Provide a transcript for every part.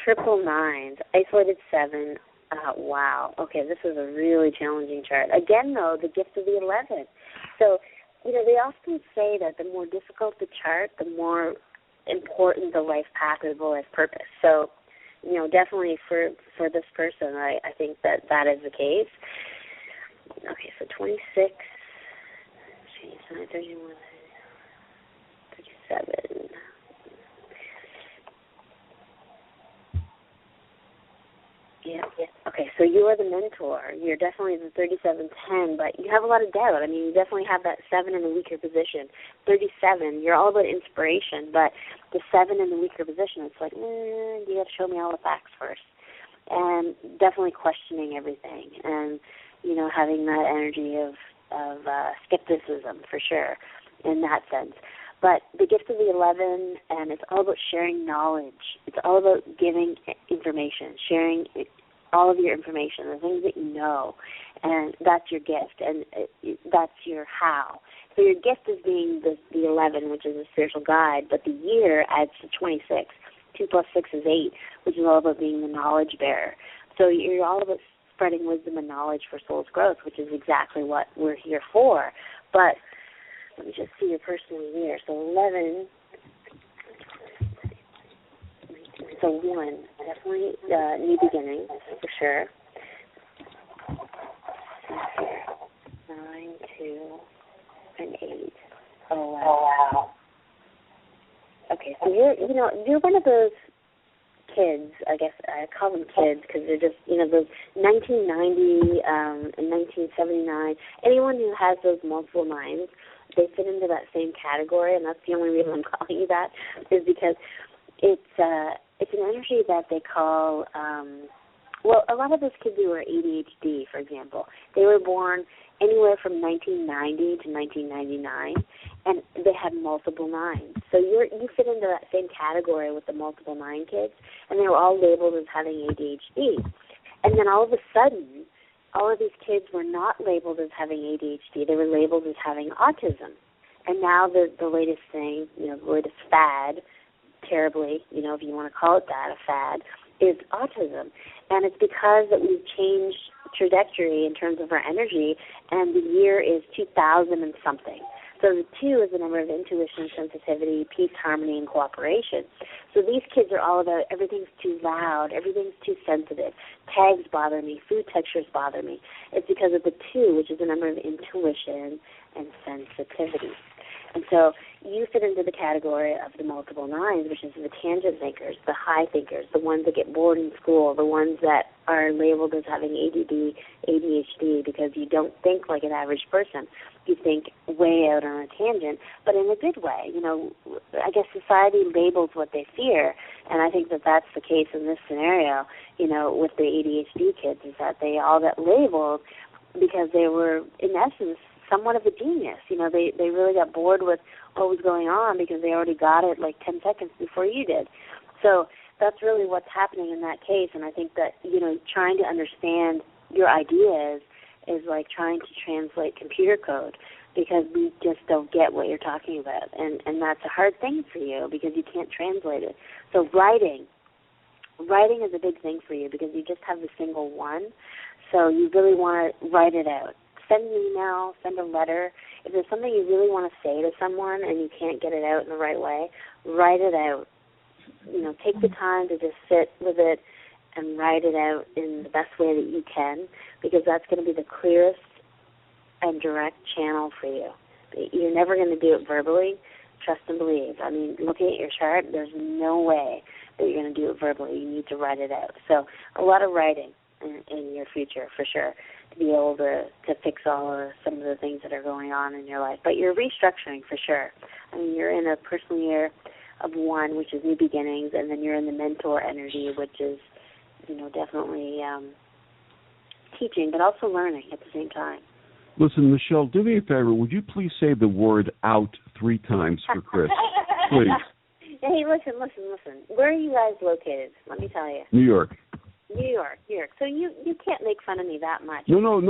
triple nines, isolated 7. Wow. Okay, this is a really challenging chart. Again, though, the gift of the 11. So, they often say that the more difficult the chart, the more important the life path or the life purpose. So, definitely for this person, I think that is the case. Okay, so 26, 31, 37. Yeah. Okay, so you are the mentor. You're definitely the 3710, but you have a lot of doubt. I mean, you definitely have that 7 in the weaker position. 37, you're all about inspiration, but the 7 in the weaker position, it's like, you got to show me all the facts first. And definitely questioning everything and, having that energy of skepticism for sure in that sense. But the gift of the 11, and it's all about sharing knowledge. It's all about giving information, sharing all of your information, the things that you know, and that's your gift, and that's your how. So your gift is being the 11, which is a spiritual guide, but the year adds to 26. 2 plus 6 is 8, which is all about being the knowledge bearer. So you're all about spreading wisdom and knowledge for soul's growth, which is exactly what we're here for. But let me just see your personal year. So 11, so 1, definitely new beginnings, for sure. 9, 2, and 8. Oh, wow. Okay, so you're one of those kids, I guess I call them kids because they're just, those 1990 and 1979, anyone who has those multiple minds, they fit into that same category, and that's the only reason I'm calling you that, is because it's an energy that they call, a lot of those kids who are ADHD, for example, they were born anywhere from 1990 to 1999, and they had multiple 9s. So you fit into that same category with the multiple 9 kids, and they were all labeled as having ADHD. And then all of a sudden, all of these kids were not labeled as having ADHD. They were labeled as having autism. And now the latest thing, the latest fad, terribly, if you want to call it that, a fad, is autism. And it's because that we've changed trajectory in terms of our energy, and the year is 2000 and something. So the 2 is the number of intuition, sensitivity, peace, harmony, and cooperation. So these kids are all about everything's too loud, everything's too sensitive. Tags bother me, food textures bother me. It's because of the 2, which is the number of intuition and sensitivity. And so you fit into the category of the multiple 9s, which is the tangent thinkers, the high thinkers, the ones that get bored in school, the ones that are labeled as having ADD, ADHD, because you don't think like an average person. You think way out on a tangent, but in a good way. I guess society labels what they fear, and I think that that's the case in this scenario, with the ADHD kids, is that they all got labeled because they were, in essence, somewhat of a genius. They really got bored with what was going on because they already got it like 10 seconds before you did. So that's really what's happening in that case, and I think that, trying to understand your ideas is like trying to translate computer code because we just don't get what you're talking about, and that's a hard thing for you because you can't translate it. So writing is a big thing for you because you just have the single 1, so you really want to write it out. Send an email, send a letter. If there's something you really want to say to someone and you can't get it out in the right way, write it out. Take the time to just sit with it and write it out in the best way that you can, because that's going to be the clearest and direct channel for you. You're never going to do it verbally. Trust and believe. I mean, looking at your chart, there's no way that you're going to do it verbally. You need to write it out. So a lot of writing in your future, for sure, to be able to fix some of the things that are going on in your life. But you're restructuring, for sure. I mean, you're in a personal year of 1, which is new beginnings, and then you're in the mentor energy, which is, definitely teaching, but also learning at the same time. Listen, Michelle, do me a favor. Would you please say the word out 3 times for Chris? Please. Hey, listen. Where are you guys located? Let me tell you. New York. New York. So you can't make fun of me that much. No.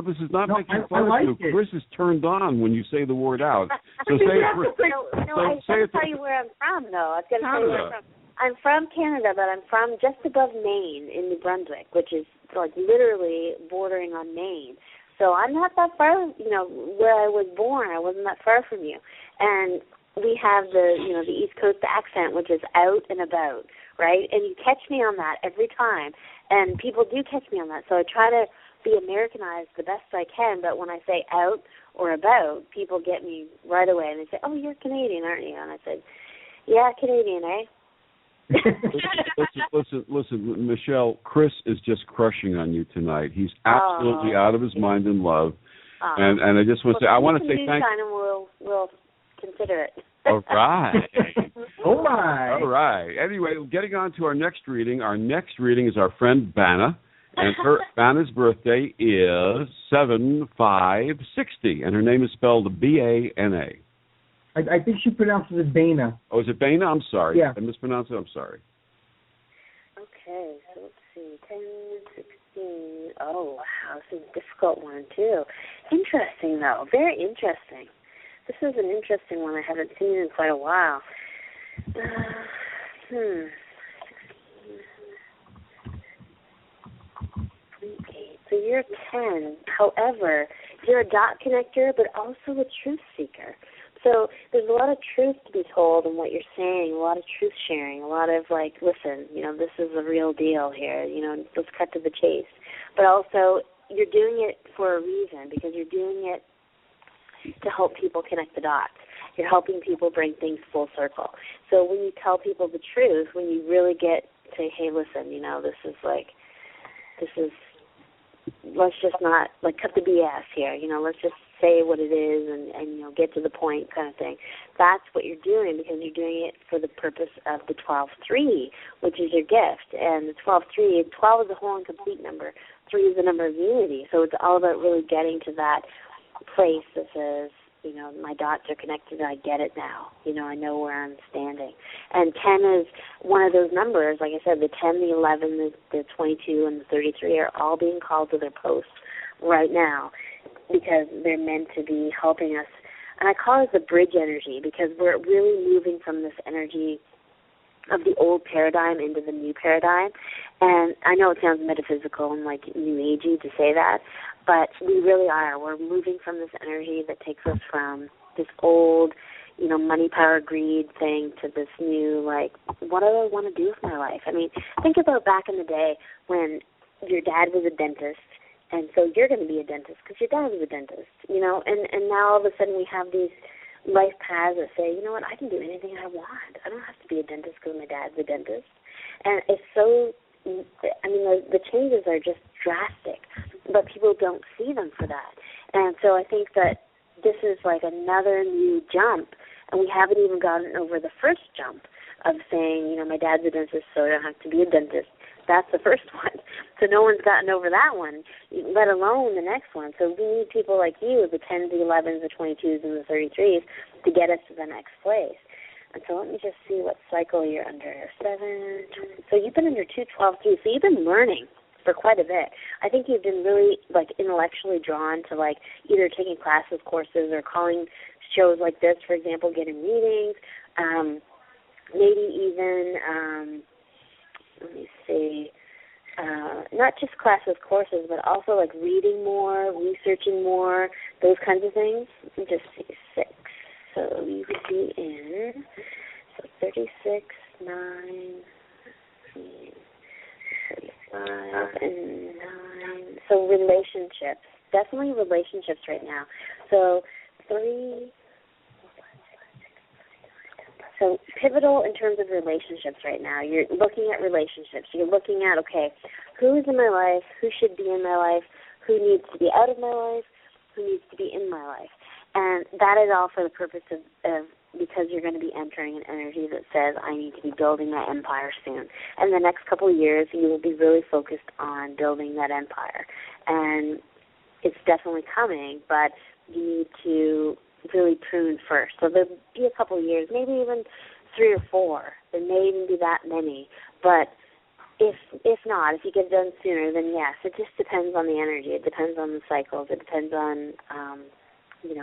This is not making fun of you. Chris is turned on when you say the word out. So say it. I got to tell you where I'm from, though. I've got to tell you where I'm from. I'm from Canada, but I'm from just above Maine in New Brunswick, which is like literally bordering on Maine. So I'm not that far, where I was born. I wasn't that far from you. And we have the East Coast accent, which is out and about, right? And you catch me on that every time. And people do catch me on that. So I try to be Americanized the best I can, but when I say out or about, people get me right away. And they say, oh, you're Canadian, aren't you? And I said, yeah, Canadian, eh? Listen, Michelle, Chris is just crushing on you tonight. He's absolutely out of his mind in love. And I just want to say, I want to say thank you. And we'll consider it. All right. Oh, my. All right. Anyway, getting on to our next reading. Our next reading is our friend Banna. And Banna's birthday is 7/5/60, and her name is spelled B-A-N-A. I think she pronounces it Bana. Oh, is it Bana? I'm sorry. Yeah. I mispronounced it. I'm sorry. Okay, so let's see. 10, 16. Oh, wow. This is a difficult one, too. Interesting, though. Very interesting. This is an interesting one I haven't seen in quite a while. 16. 28. So you're 10. However, you're a dot connector, but also a truth seeker. So there's a lot of truth to be told in what you're saying, a lot of truth sharing, a lot of like, listen, this is the real deal here, let's cut to the chase. But also, you're doing it for a reason, because you're doing it to help people connect the dots. You're helping people bring things full circle. So when you tell people the truth, when you really say, hey, listen, let's just not, cut the BS here, let's just say what it is and get to the point kind of thing. That's what you're doing, because you're doing it for the purpose of the 12-3, which is your gift. And the 12-3, 12 is a whole and complete number. 3 is the number of unity. So it's all about really getting to that place that says, my dots are connected, I get it now. I know where I'm standing. And 10 is one of those numbers. Like I said, the 10, the 11, the 22, and the 33 are all being called to their posts right now, because they're meant to be helping us. And I call it the bridge energy, because we're really moving from this energy of the old paradigm into the new paradigm. And I know it sounds metaphysical and new agey to say that, but we really are. We're moving from this energy that takes us from this old, money, power, greed thing to this new, what do I want to do with my life? I mean, think about back in the day when your dad was a dentist, and so you're going to be a dentist because your dad was a dentist, and now all of a sudden we have these life paths that say, I can do anything I want. I don't have to be a dentist because my dad's a dentist. And it's so, the changes are just drastic, but people don't see them for that. And so I think that this is another new jump, and we haven't even gotten over the first jump of saying, my dad's a dentist, so I don't have to be a dentist. That's the first one. So no one's gotten over that one, let alone the next one. So we need people like you, the 10s, the 11s, the 22s, and the 33s, to get us to the next place. And so let me just see what cycle you're under. 7, 20. So you've been under 2, 12, 3. So you've been learning for quite a bit. I think you've been really, intellectually drawn to, either taking classes, courses, or calling shows like this, for example, getting readings, maybe even... let me see, not just classes, courses, but also reading more, researching more, those kinds of things. Let me just see, 6. So you would be in, 36, 9, 35, and 9. So relationships, definitely relationships right now. So 3... So pivotal in terms of relationships right now. You're looking at relationships. You're looking at, okay, who is in my life, who should be in my life, who needs to be out of my life, who needs to be in my life. And that is all for the purpose of because you're going to be entering an energy that says, I need to be building that empire soon. And the next couple of years, you will be really focused on building that empire. And it's definitely coming, but you need to really prune first. So there'll be a couple of years, maybe even 3 or 4. There may even be that many. But if not, if you get it done sooner, then yes, it just depends on the energy. It depends on the cycles. It depends on,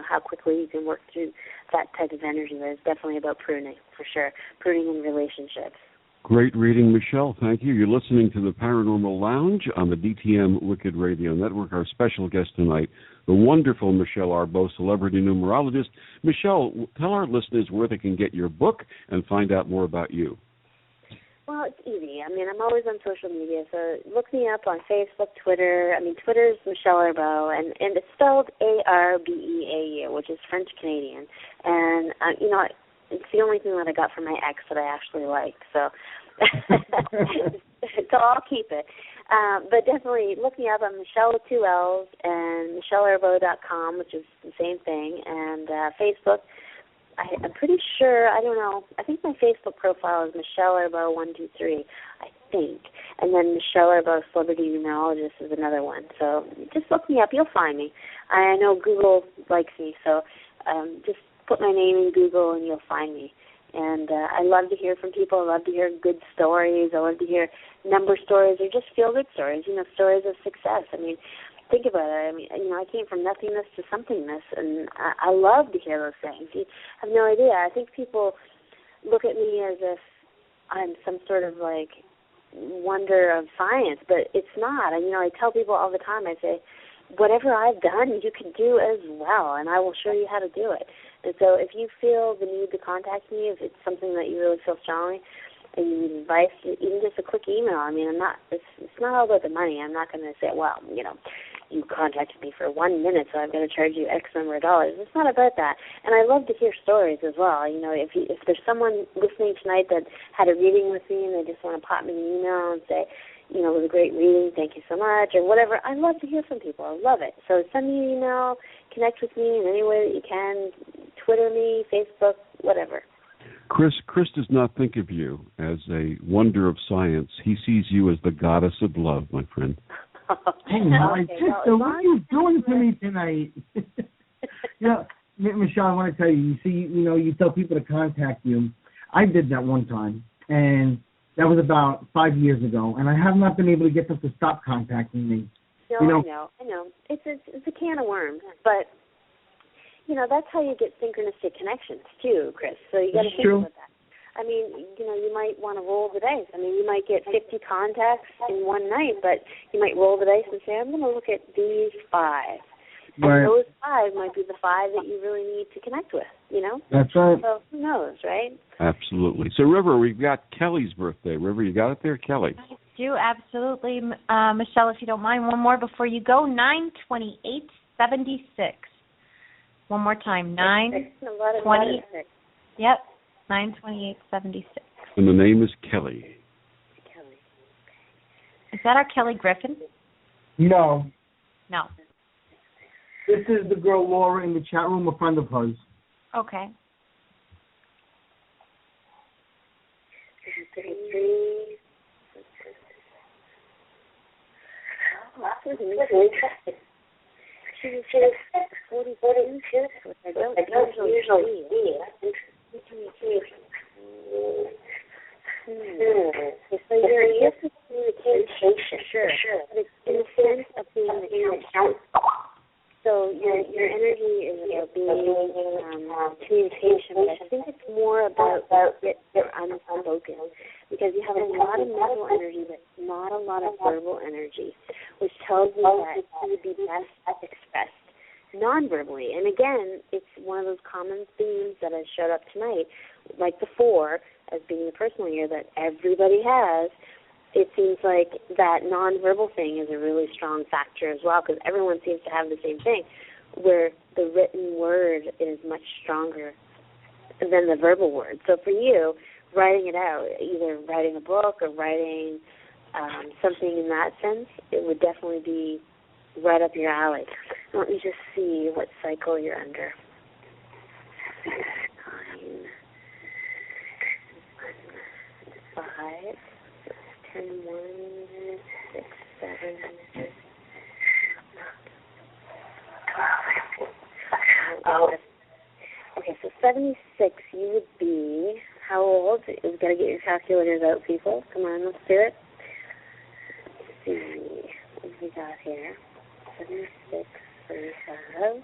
how quickly you can work through that type of energy. But it's definitely about pruning, for sure. Pruning in relationships. Great reading, Michelle. Thank you. You're listening to the Paranormal Lounge on the D.T.M. Wicked Radio Network. Our special guest tonight, the wonderful Michelle Arbeau, celebrity numerologist. Michelle, tell our listeners where they can get your book and find out more about you. Well, it's easy. I mean, I'm always on social media, so look me up on Facebook, Twitter. I mean, Twitter's Michelle Arbeau, and it's spelled Arbeau, which is French-Canadian. And, it's the only thing that I got from my ex that I actually liked, so so I'll keep it. But definitely look me up. I'm Michelle with 2 L's and michellearbeau.com, which is the same thing, and Facebook. I'm pretty sure, I don't know, I think my Facebook profile is Michelle Arbeau 123, I think. And then Michelle Arbeau, Celebrity Numerologist, is another one. So just look me up. You'll find me. I know Google likes me, so just put my name in Google and you'll find me. And I love to hear from people. I love to hear good stories. I love to hear number stories or just feel-good stories, stories of success. I mean, think about it. I mean, I came from nothingness to somethingness, and I love to hear those things. You have no idea. I think people look at me as if I'm some sort of, wonder of science, but it's not. I tell people all the time, I say, whatever I've done, you can do as well, and I will show you how to do it. And so if you feel the need to contact me, if it's something that you really feel strongly, and you need advice, even just a quick email. I mean, it's not all about the money. I'm not going to say, well, you contacted me for 1 minute, so I've got to charge you X number of dollars. It's not about that. And I love to hear stories as well. If there's someone listening tonight that had a reading with me and they just want to pop me an email and say, it was a great reading, thank you so much, or whatever, I love to hear from people. I love it. So send me an email, connect with me in any way that you can, Twitter me, Facebook, whatever. Chris does not think of you as a wonder of science. He sees you as the goddess of love, my friend. Hey, my sister, what are you doing to me tonight? Michelle, I want to tell you, you tell people to contact you. I did that one time, and that was about 5 years ago, and I have not been able to get them to stop contacting me. I know. It's a can of worms, but that's how you get synchronistic connections too, Chris. So you got to think about that. I mean, you might want to roll the dice. I mean, you might get 50 contacts in one night, but you might roll the dice and say, I'm going to look at these 5. And those 5 might be the 5 that you really need to connect with, That's right. So who knows, right? Absolutely. So, River, we've got Kelly's birthday. River, you got it there? Kelly. I do, absolutely. Michelle, if you don't mind, one more before you go. 9/28/76. One more time. 9/20. Yep. 9/28/76. And the name is Kelly. Kelly. Is that our Kelly Griffin? No. No. This is the girl Laura in the chat room, a friend of hers. Okay. 33. She was 42, which I don't usually see. So you're used to communication, sure. But it's in the sense of being an account. So your energy is about being communication, but I think it's more about your unspoken, because you have a lot of mental energy, but not a lot of verbal energy, which tells me that it would be best expressed non-verbally. And again, it's one of those common themes that has showed up tonight, like the 4, as being the personal year that everybody has. It seems like that nonverbal thing is a really strong factor as well, because everyone seems to have the same thing, where the written word is much stronger than the verbal word. So for you, writing it out, either writing a book or writing something in that sense, it would definitely be right up your alley. Let me just see what cycle you're under. 9, 5, 10, 1, 6, 7, 12. Okay, so 76, you would be how old? You've got to get your calculators out, people. Come on, let's do it. Let's see what we got here. 76, so we have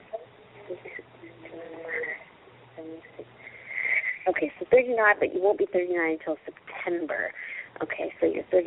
76. Okay, so 39, but you won't be 39 until September. Okay, so you're 30.